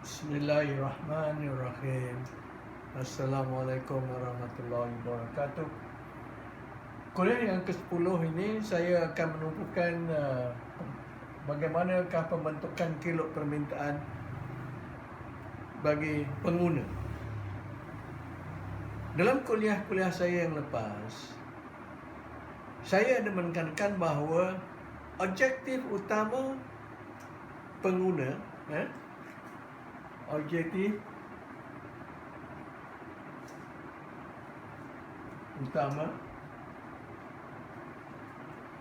Bismillahirrahmanirrahim. Assalamualaikum warahmatullahi wabarakatuh. Kuliah yang ke-10 ini saya akan menumpukan bagaimanakah pembentukan kilog permintaan bagi pengguna. Dalam kuliah-kuliah saya yang lepas, saya ada menekankan bahawa objektif utama pengguna, objektif utama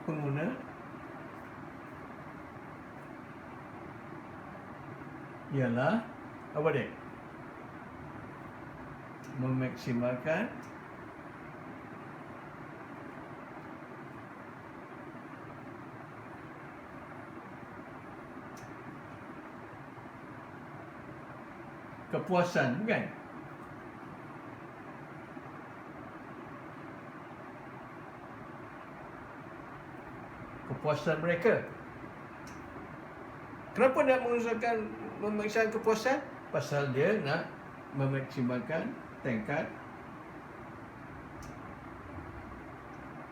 pengguna ialah apa dia? Memaksimalkan kepuasan, bukan? Kepuasan mereka. Kenapa nak mengusahakan memaksimalkan kepuasan? Pasal dia nak memaksimalkan tingkat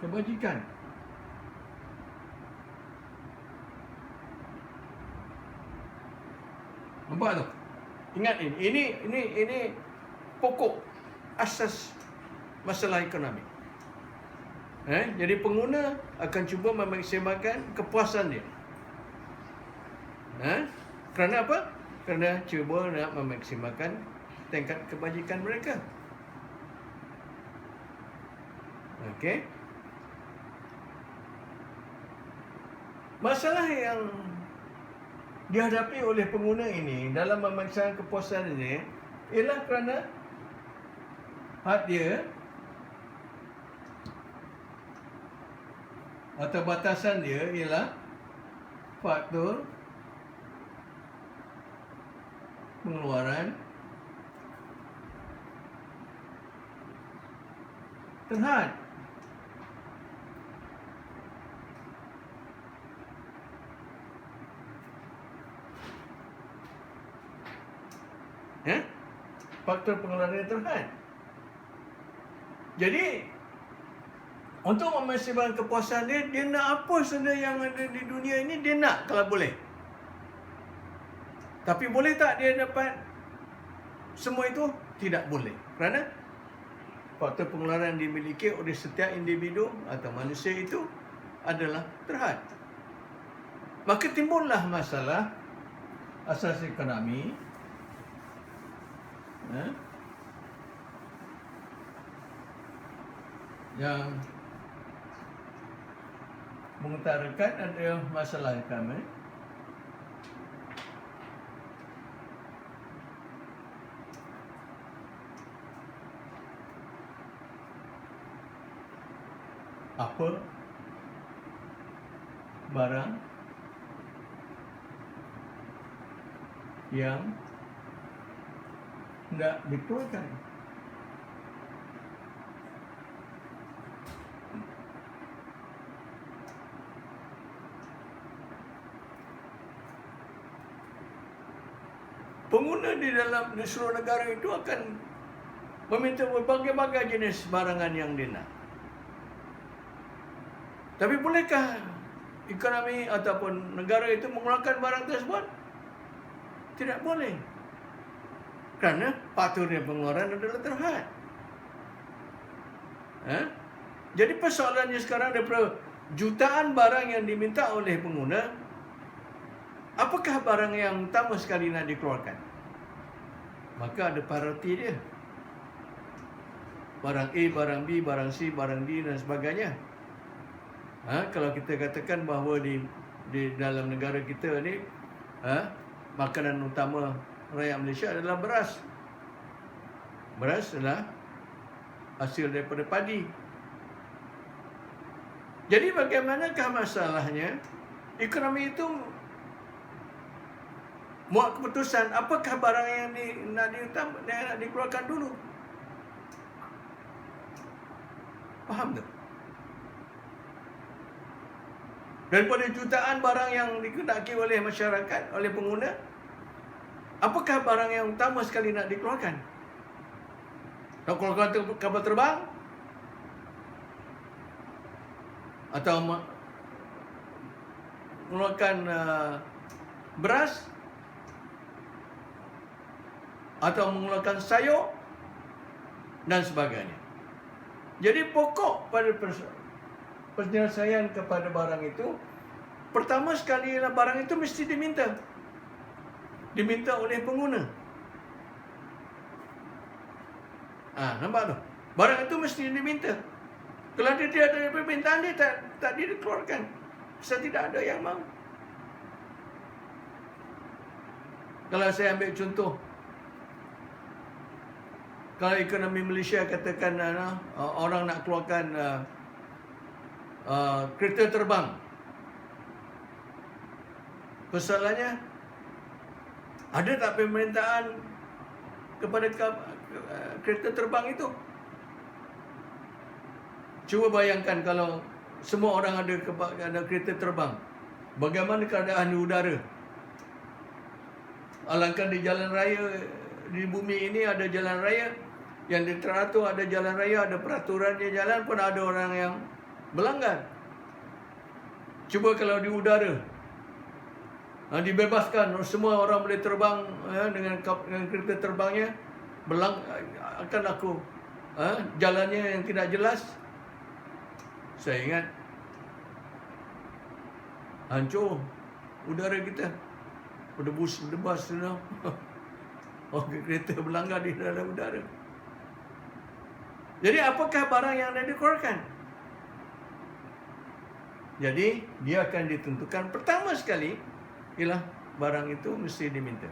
kebajikan. Nampak tu? Ingat ini pokok asas masalah ekonomi. Jadi pengguna akan cuba memaksimalkan kepuasan dia. Kerana apa? Kerana cuba nak memaksimalkan tingkat kebajikan mereka. Okey. Masalah yang dihadapi oleh pengguna ini dalam memaksimalkan kepuasan ini ialah kerana had dia atau batasan dia ialah faktor pengeluaran terhad. Faktor pengeluaran terhad. Jadi untuk memaksimalkan kepuasan dia, dia nak apa saja yang ada di dunia ini, dia nak kalau boleh. Tapi boleh tak dia dapat semua itu? Tidak boleh. Kerana faktor pengeluaran dimiliki oleh setiap individu atau manusia itu adalah terhad. Maka timbullah masalah asas ekonomi yang mengutarakan ada masalah ekonomi apa barang yang tidak dikeluarkan. Pengguna di seluruh negara itu akan meminta berbagai-bagai jenis barangan yang dia nak. Tapi bolehkah ekonomi ataupun negara itu mengeluarkan barang tersebut? Tidak boleh. Kerana faktornya pengeluaran adalah terhad. Jadi persoalannya sekarang daripada jutaan barang yang diminta oleh pengguna, apakah barang yang utama sekali nak dikeluarkan? Maka ada prioriti dia. Barang A, barang B, barang C, barang D dan sebagainya. Kalau kita katakan bahawa di dalam negara kita ni makanan utama rakyat Malaysia adalah beras. Beras adalah hasil daripada padi. Jadi bagaimanakah masalahnya? Ekonomi itu buat keputusan apakah barang yang nak dikeluarkan dulu. Faham tak? Daripada jutaan barang yang dikehendaki oleh masyarakat, oleh pengguna, Apakah barang yang utama sekali nak dikeluarkan? Nak keluarkan kapal terbang? Atau mengeluarkan beras? Atau mengeluarkan sayur? Dan sebagainya. Jadi pokok pada penyelesaian kepada barang itu, pertama sekali barang itu mesti diminta oleh pengguna. Nampak tu? Barang itu mesti diminta. Kalau dia tidak ada permintaan, dia tak dikeluarkan. Sebab tidak ada yang mahu. Kalau saya ambil contoh, kalau ekonomi Malaysia katakan orang nak keluarkan kereta terbang, persoalannya, ada tak permintaan kepada kereta terbang itu? Cuba bayangkan kalau semua orang ada kereta terbang, bagaimana keadaan di udara? Alangkah di jalan raya, di bumi ini ada jalan raya yang teratur, ada jalan raya, ada peraturannya jalan, pun ada orang yang melanggar. Cuba kalau di udara, dibebaskan, semua orang boleh terbang dengan kereta terbangnya, akan laku jalannya yang tidak jelas. Saya ingat hancur udara kita, berdebus, kereta berlanggar di dalam udara. Jadi apakah barang yang anda dikeluarkan? Jadi dia akan ditentukan pertama sekali ialah barang itu mesti diminta.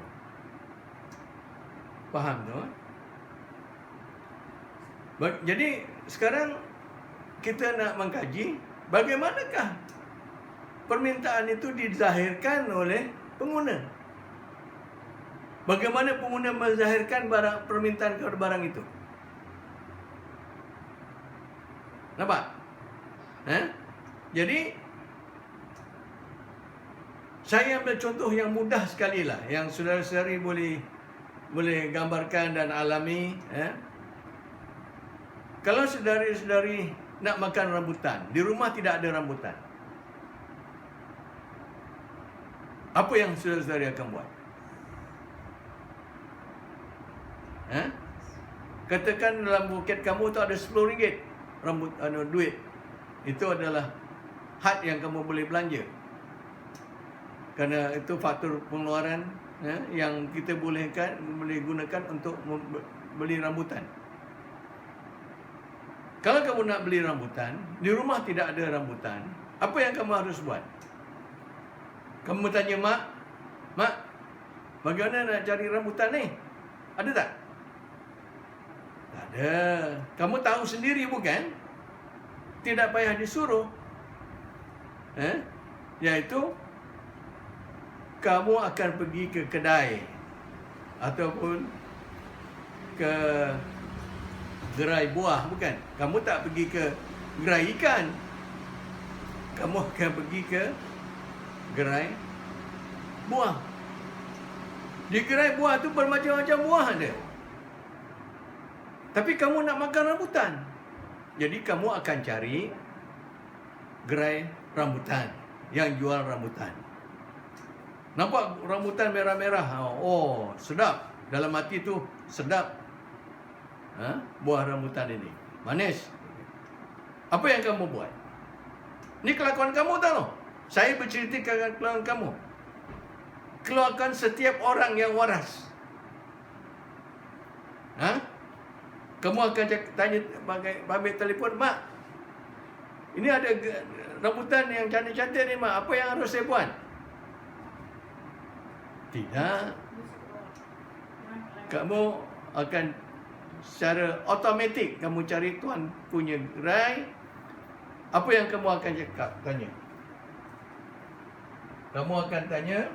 Faham tu? Jadi sekarang kita nak mengkaji bagaimanakah permintaan itu dizahirkan oleh pengguna. Bagaimana pengguna menzahirkan permintaan kepada barang itu? Nampak? Jadi saya ambil contoh yang mudah sekali lah, yang saudara-saudari boleh gambarkan dan alami. Kalau saudari-saudari nak makan rambutan, di rumah tidak ada rambutan, apa yang saudara-saudari akan buat? Katakan dalam buket kamu tu ada RM10 duit. Itu adalah had yang kamu boleh belanja. Kerana itu faktor pengeluaran yang kita boleh gunakan untuk beli rambutan. Kalau kamu nak beli rambutan, di rumah tidak ada rambutan, apa yang kamu harus buat? Kamu tanya Mak, bagaimana nak cari rambutan ni? Ada tak? Tak ada. Kamu tahu sendiri bukan? Tidak payah disuruh. Iaitu kamu akan pergi ke kedai ataupun ke gerai buah, bukan? Kamu tak pergi ke gerai ikan. Kamu akan pergi ke gerai buah. Di gerai buah tu bermacam-macam buah ada. Tapi kamu nak makan rambutan, jadi kamu akan cari gerai rambutan yang jual rambutan. Nampak rambutan merah-merah, oh sedap. Dalam hati tu sedap. Buah rambutan ini manis. Apa yang kamu buat? Ini kelakuan kamu tahu. Saya bercerita kelakuan kamu. Keluarkan setiap orang yang waras. Kamu akan tanya, ambil telefon, Mak, ini ada rambutan yang cantik-cantik ni, Mak, apa yang harus saya buat? Tidak. Kamu akan secara automatik kamu cari tuan punya gerai. Apa yang kamu akan tanya? Kamu akan tanya,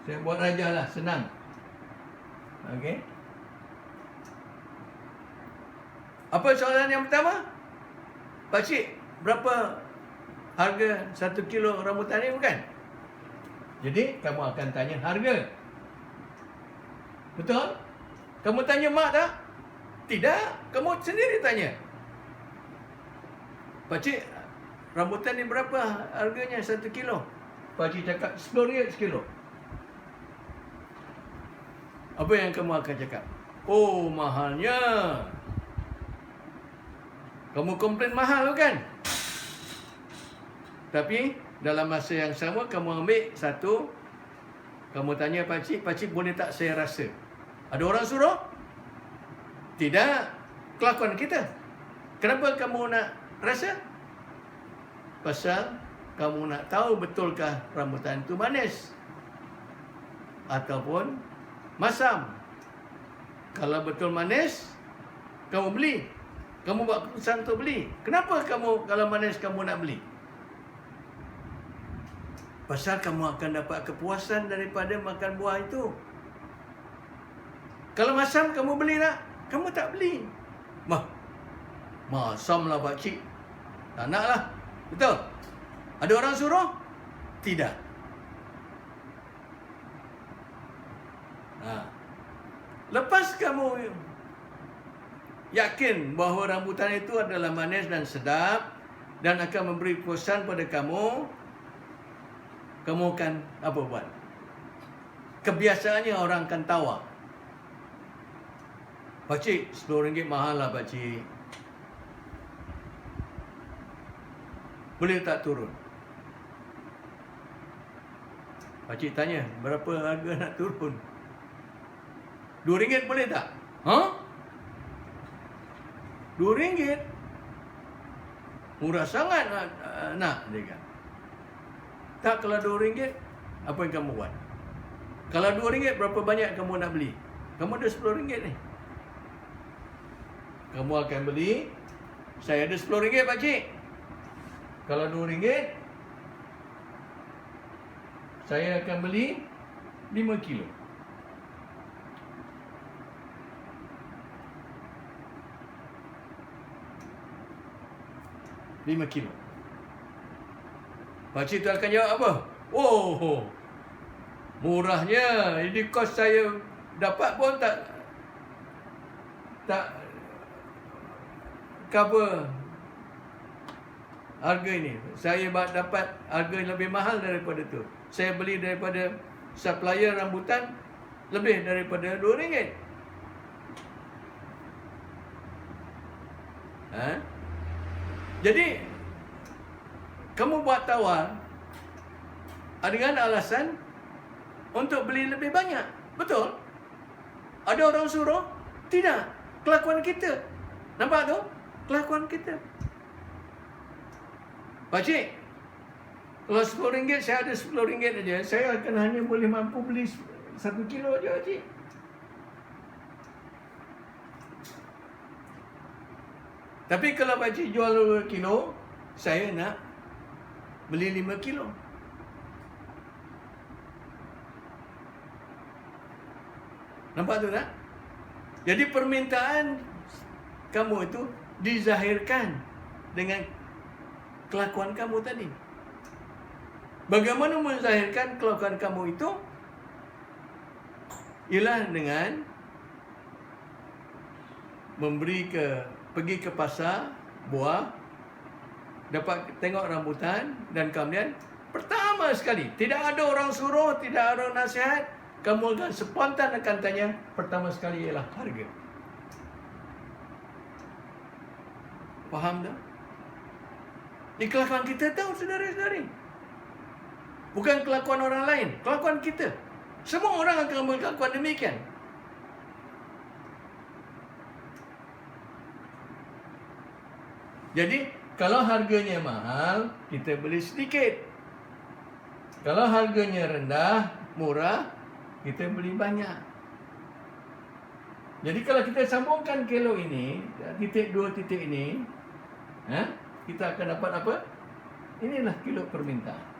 saya buat raja lah, senang. Okey. Apa soalan yang pertama? Pakcik, berapa harga 1 kilo rambutan ni, bukan? Jadi kamu akan tanya harga. Betul? Kamu tanya mak tak? Tidak, kamu sendiri tanya. Pakcik, rambutan ni berapa harganya 1 kilo? Pakcik cakap RM10 sekilo. Apa yang kamu akan cakap? Oh, mahalnya. Kamu komplain mahal, kan? Tapi dalam masa yang sama kamu ambil satu, kamu tanya pakcik, pakcik boleh tak saya rasa? Ada orang suruh? Tidak. Kelakuan kita. Kenapa kamu nak rasa? Pasal kamu nak tahu betulkah rambutan itu manis ataupun masam. Kalau betul manis, kamu beli. Kamu buat keputusan untuk beli. Kenapa kamu kalau manis kamu nak beli? Pasal kamu akan dapat kepuasan daripada makan buah itu. Kalau masam kamu beli tak? Kamu tak beli. Masam lah pakcik. Tak nak lah. Betul? Ada orang suruh? Tidak. Lepas kamu yakin bahawa rambutan itu adalah manis dan sedap dan akan memberi kepuasan pada kamu, kamu akan apa buat? Kebiasaannya orang akan tawar. Pakcik, RM10 mahal lah pakcik. Boleh tak turun? Pakcik tanya, berapa harga nak turun? RM2 boleh tak? RM2? Murah sangat nak, dia kata. Tak, kalau RM2, apa yang kamu buat? Kalau RM2, berapa banyak kamu nak beli? Kamu ada RM10 ni. Kamu akan beli, saya ada RM10 pakcik. Kalau RM2, saya akan beli 5 kilo. Pakcik tu akan jawab apa? Oh, murahnya. Ini kos saya dapat pun tak cover harga ini. Saya dapat harga lebih mahal daripada tu. Saya beli daripada supplier rambutan lebih daripada RM2. Jadi kamu buat tawar dengan alasan untuk beli lebih banyak. Betul? Ada orang suruh? Tidak. Kelakuan kita. Nampak tu? Kelakuan kita. Pakcik, kalau RM10, saya ada RM10 aja, saya akan hanya boleh mampu beli 1 kilo aja, pakcik. Tapi kalau pakcik jual 2 kilo, saya nak beli 5 kilo. Nampak tu tak? Jadi permintaan kamu itu dizahirkan dengan kelakuan kamu tadi. Bagaimana menzahirkan kelakuan kamu itu? Ialah dengan pergi ke pasar buah, dapat tengok rambutan, dan kemudian pertama sekali, tidak ada orang suruh, tidak ada orang nasihat, kamu akan spontan akan tanya, pertama sekali ialah harga. Faham tak? Ini kelakuan kita tahu, saudara-saudari. Bukan kelakuan orang lain, kelakuan kita. Semua orang akan berkelakuan demikian. Jadi, kalau harganya mahal, kita beli sedikit. Kalau harganya rendah, murah, kita beli banyak. Jadi, kalau kita sambungkan kilo ini, titik dua titik ini, kita akan dapat apa? Inilah kilo permintaan.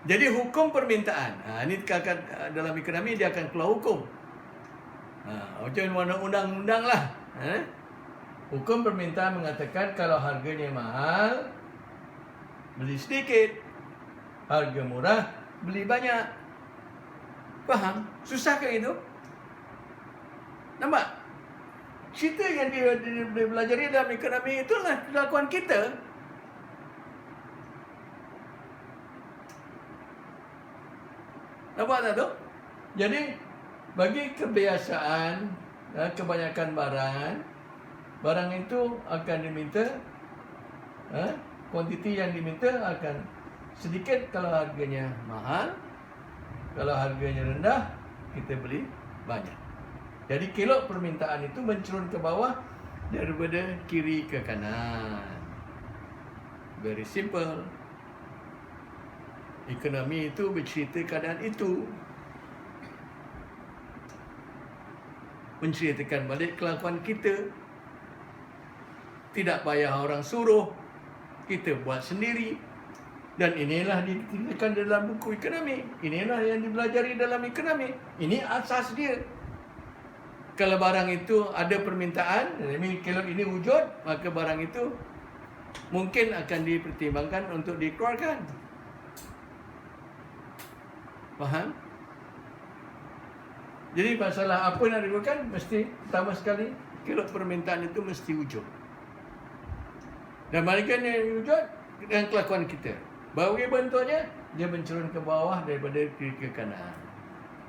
Jadi hukum permintaan. Ini dalam ekonomi dia akan keluar hukum. Macam mana undang-undang lah. Hukum permintaan mengatakan kalau harganya mahal, beli sedikit. Harga murah, beli banyak. Faham? Susah kan itu? Nampak? Cerita yang dia belajar dalam ekonomi itulah kelakuan kita. Nampak tak tu? Jadi, bagi kebiasaan, kebanyakan barang itu akan diminta, kuantiti yang diminta akan sedikit kalau harganya mahal. Kalau harganya rendah, kita beli banyak. Jadi kelok permintaan itu mencurun ke bawah daripada kiri ke kanan. Very simple. Ekonomi itu bercerita keadaan itu. Menceritakan balik kelakuan kita. Tidak payah orang suruh. Kita buat sendiri. Dan inilah dituliskan dalam buku ekonomi. Inilah yang dipelajari dalam ekonomi. Ini asas dia. Kalau barang itu ada permintaan, kalau ini wujud, maka barang itu mungkin akan dipertimbangkan untuk dikeluarkan. Faham? Jadi masalah apa yang dilakukan, mesti pertama sekali, kalau permintaan itu mesti wujud. Dan balikan yang wujud dengan kelakuan kita. Bagi bentuknya, dia mencurun ke bawah daripada kiri ke kanan.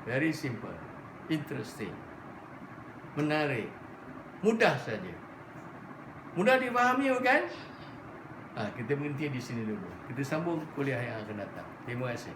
Very simple. Interesting. Menarik. Mudah saja. Mudah dipahami bukan? Kita berhenti di sini dulu. Kita sambung kuliah yang akan datang. Terima kasih.